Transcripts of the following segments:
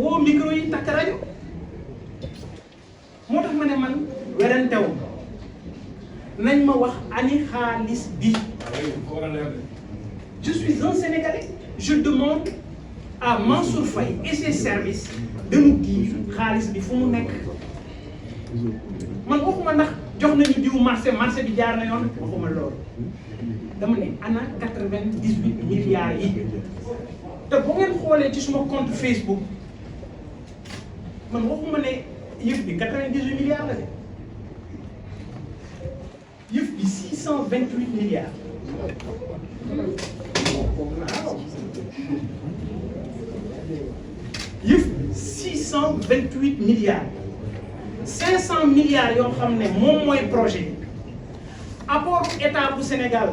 woo micro yi takk rajo moo tax ma ne man werantew nañ ma wax ani xaalis bi. Je suis un Sénégalais. Je demande à Mansour Faye et ses services de nous dire xaalis bi fu mu nekk. man waxuma ndax jox nañu diw marché bi jaar na yoon waxuma loolu dama ne ana 98 milliards yi te bu ngeen xoolee ci suma compte Facebook man waxuma ne yëf bi 98 milliards la de yëf bi 628 milliards. yëf 628 milliards 500 milliards yoo xam ne moom mooy projet bi apport état bu Sénégal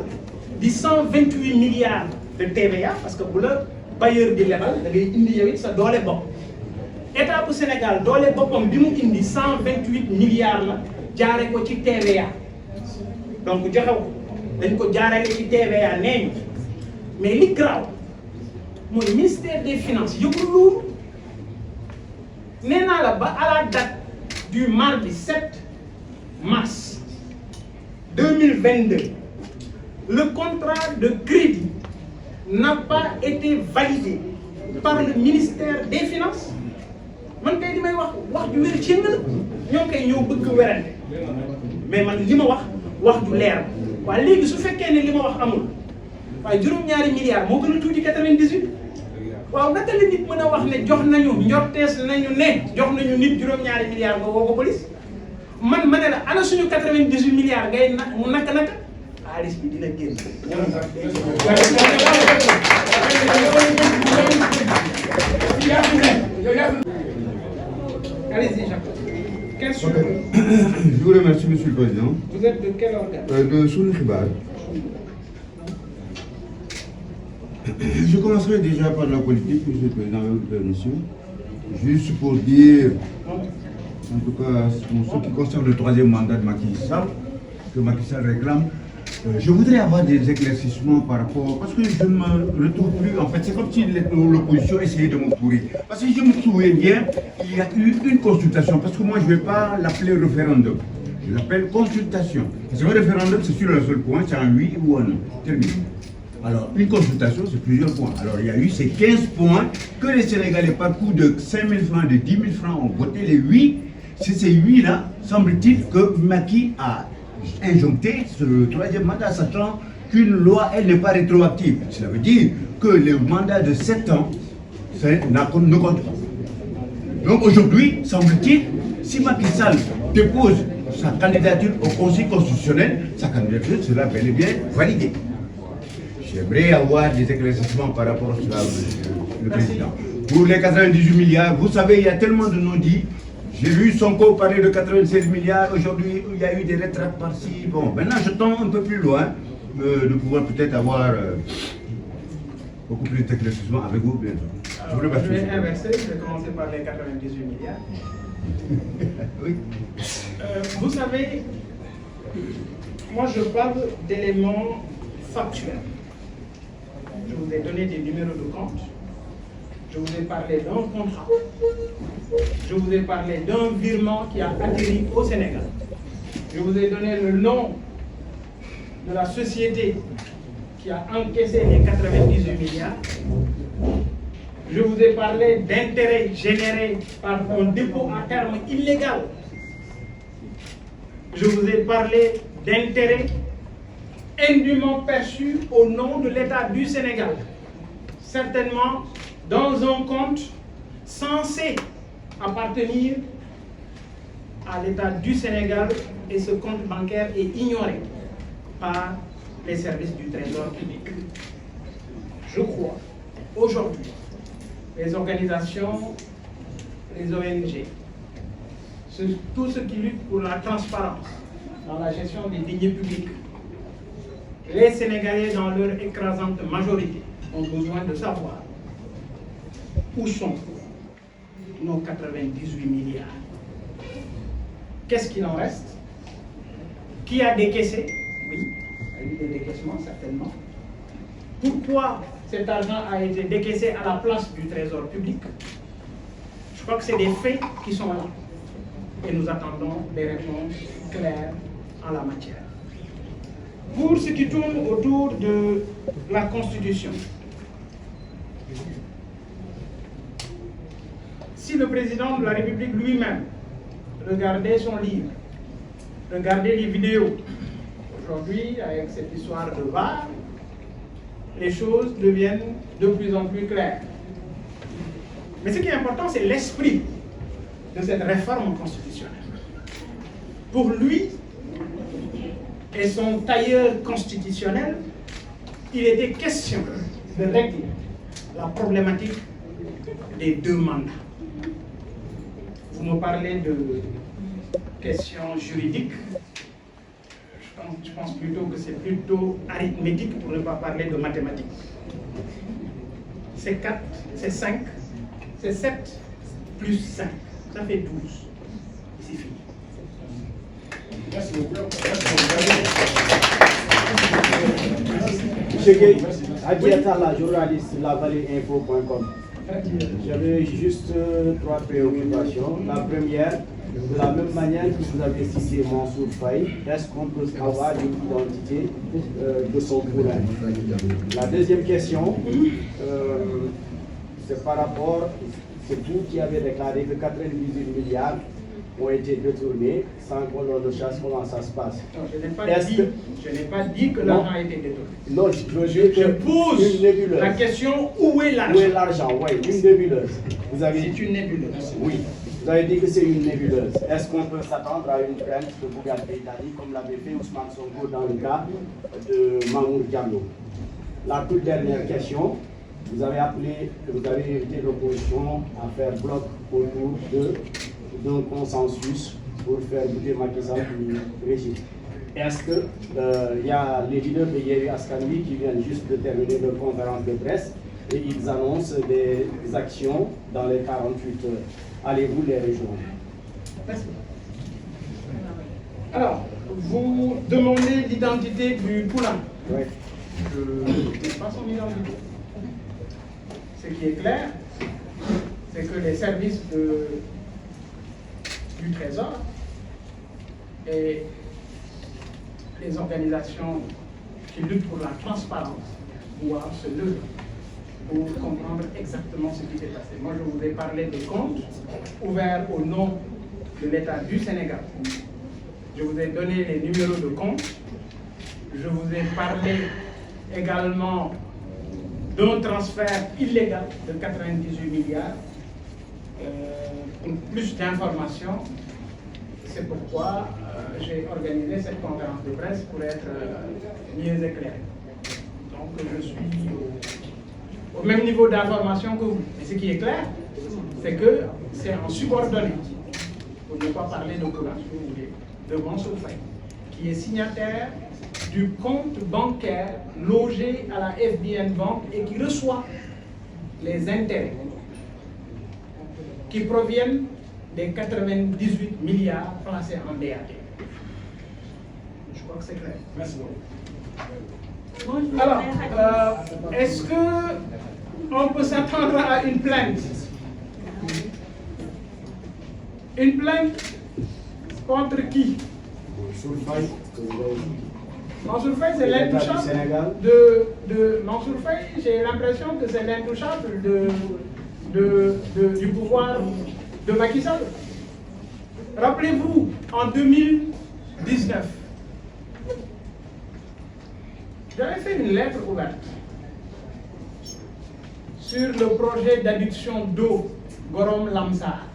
di 128 milliards de TVA parce que bu la bailleur di lebal da ngay indi yow it sa doole bopp état bu Sénégal doole boppam bi mu indi 128 milliards la jaare ko ci TVA donc joxew dañ ko jaarale ci TVA nee ñu mais li graaw mooy ministère des finances yëgul loolu nee naa la ba à la date du mardi 7 mars 2022 le contrat de crédit n'a pas été validé par le ministère des finances man kay li may wax ju wér ci la ñoo koy ñëw bëgg werante mais man li ma wax ju leer waaye léegi su fekkee ne li ma wax amul waaye juróom-ñaari milliards moo gën a tuuti 98 waaw naka la nit mën a wax ne jox nañu njortees nañu ne jox nañu nit juróom-ñaari milliards nga woo ko police man ma ne la ana suñu 98 milliards ngay mu naka xaalis bi dina génn. Allez-y, Jacques. Quelle suite? Je vous remercie, Monsieur le Président. Vous êtes de quel organe? De Sunu Xibaar. Je commencerai déjà par la politique, Monsieur le Président, avec votre permission. Juste pour dire, en tout cas, pour ce qui concerne le troisième mandat de Macky Sall, que Macky Sall réclame, je voudrais avoir des éclaircissements par rapport, parce que je ne me retrouve plus, en fait, c'est comme si l'opposition essayait de me pourrir. Parce que je me souviens bien, il y a eu une consultation, parce que moi je ne vais pas l'appeler référendum, je l'appelle consultation. Parce que le référendum, c'est sur un seul point, c'est un oui ou un non, terminé. Alors, une consultation, c'est plusieurs points. Alors, il y a eu ces 15 points que les Sénégalais, par coup de 5 000 francs, de 10 000 francs, ont voté les oui. C'est ces oui-là, semble-t-il, que Macky a injoncté ce troisième mandat, sachant qu'une loi, elle n'est pas rétroactive. Cela veut dire que le mandat de 7 ans ne compte pas. Donc aujourd'hui, semble-t-il, si Macky Sall dépose sa candidature au Conseil constitutionnel, sa candidature sera bel et bien validée. J'aimerais avoir des éclaircissements par rapport à cela, Monsieur le Président. Pour les 98 milliards, vous savez, il y a tellement de non-dits. J'ai vu Sonko parler de 96 milliards. Aujourd'hui, il y a eu des retraites par-ci. Bon, maintenant, je tends un peu plus loin de pouvoir peut-être avoir beaucoup plus d'éclaircissements avec vous, bien sûr. Alors, je vais inverser, je vais commencer par les 98 milliards. Oui. Vous savez, moi je parle d'éléments factuels. Je vous ai donné des numéros de compte. Je vous ai parlé d'un contrat. Je vous ai parlé d'un virement qui a atterri au Sénégal. Je vous ai donné le nom de la société qui a encaissé les 98 milliards. Je vous ai parlé d'intérêts générés par un dépôt à terme illégal. Je vous ai parlé d'intérêts indûment perçus au nom de l'État du Sénégal. Certainement dans un compte censé appartenir à l'État du Sénégal, et ce compte bancaire est ignoré par les services du Trésor public. Je crois aujourd'hui les organisations, les ONG, tous ceux qui luttent pour la transparence dans la gestion des deniers publics, les Sénégalais dans leur écrasante majorité ont besoin de savoir où sont nos 98 milliards. Qu'est-ce qu'il en reste? Qui a décaissé? Oui, il y a eu des décaissements certainement. Pourquoi cet argent a été décaissé à la place du Trésor public? crois que c'est des faits qui sont là. Et nous attendons des réponses claires en la matière. Pour ce qui tourne autour de la Constitution, si le président de la République lui-même regardait son livre, regardait les vidéos, aujourd'hui, avec cette histoire de VAR, les choses deviennent de plus en plus claires. Mais ce qui est important, c'est l'esprit de cette réforme constitutionnelle. Pour lui et son tailleur constitutionnel, il était question de régler la problématique des 2 mandats. Vous me parlez de questions juridiques. Je pense plutôt que c'est plutôt arithmétique pour ne pas parler de mathématiques. C'est 4, c'est 5, c'est 7 plus 5. Ça fait 12. C'est fini. Merci beaucoup. Monsieur Gueye, Adi Atala, journaliste de lavallée-info.com. J'avais juste 3 préoccupations. La première, de la même manière que vous avez cité Mansour Faye, est-ce qu'on peut avoir une identité de son poulain? La deuxième question, c'est par rapport, c'est vous qui avez déclaré que 98 milliards ont été détournés sans qu'on le chasse. Comment ça se passe? Non, je n'ai pas dit que l'argent a été détourné. Non, je pose la question, où est l'argent? Où est l'argent? Oui, une nébuleuse. C'est une nébuleuse. Oui. Vous avez dit que c'est une nébuleuse. Est-ce qu'on peut s'attendre à une plainte de Bougane Gueye Dany comme l'avait fait Ousmane Sonko dans le cas de Mamour Diallo? La toute dernière question, vous avez invité l'opposition à faire bloc autour d'un consensus pour faire goûter Macky Sall du régime. Est-ce qu'il y a les leaders de Yewwi Askan Wi qui viennent juste de terminer leur conférence de presse et ils annoncent des actions dans les 48 heures? Allez-vous les rejoindre? Merci. Alors, vous demandez l'identité du poulain. Oui. Je ne sais pas son identité. Ce qui est clair, c'est que les services du Trésor et les organisations qui luttent pour la transparence doivent se lever pour comprendre exactement ce qui s'est passé. Moi, je vous ai parlé de comptes ouverts au nom de l'État du Sénégal. Je vous ai donné les numéros de compte. Je vous ai parlé également d'un transfert illégal de 98 milliards. Pour plus d'informations, c'est pourquoi j'ai organisé cette conférence de presse pour être mieux éclairé. Donc, je suis au même niveau d'information que vous. Et ce qui est clair, c'est que c'est en subordonné, pour ne pas parler de courage, si vous voulez, de Mansour Faye, qui est signataire du compte bancaire logé à la FBN Bank et qui reçoit les intérêts qui proviennent des 98 milliards placés en DAT. Je crois que c'est clair. Merci beaucoup. Alors, est-ce qu'on peut s'attendre à une plainte? Une plainte contre qui? Mansour Faye, c'est l'intouchable de Mansour Faye, j'ai l'impression que c'est l'intouchable du pouvoir de Macky Sall. Rappelez-vous, en 2019, j'avais fait une lettre ouverte sur le projet d'adduction d'eau Gorom-Lamsar,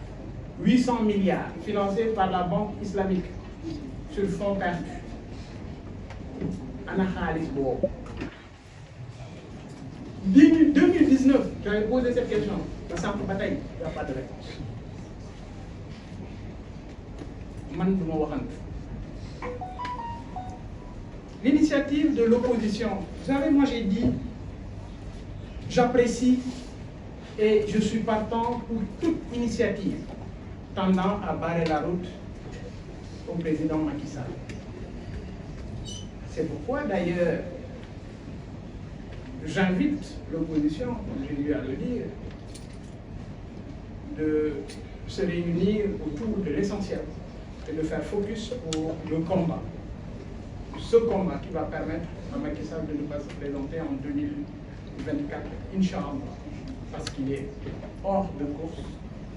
800 milliards, financé par la Banque islamique sur fonds perdus. Ana Khalis Bo. 2019, j'avais posé cette question. La simple bataille, il n'y a pas de réponse. L'initiative de l'opposition, vous savez, moi j'ai dit, j'apprécie et je suis partant pour toute initiative tendant à barrer la route au président Macky Sall. C'est pourquoi d'ailleurs j'invite l'opposition, comme j'ai eu à le dire, de se réunir autour de l'essentiel et de faire focus pour le combat. Ce combat qui va permettre à Macky Sall de ne pas se présenter en 2024, Inch'Allah, parce qu'il est hors de course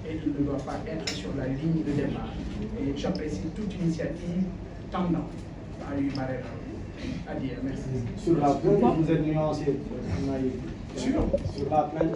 et il ne doit pas être sur la ligne de départ. Et j'apprécie toute initiative tendant à lui barrer à dire merci. Sur la plainte, vous êtes nuancé. Sur Sur la plainte.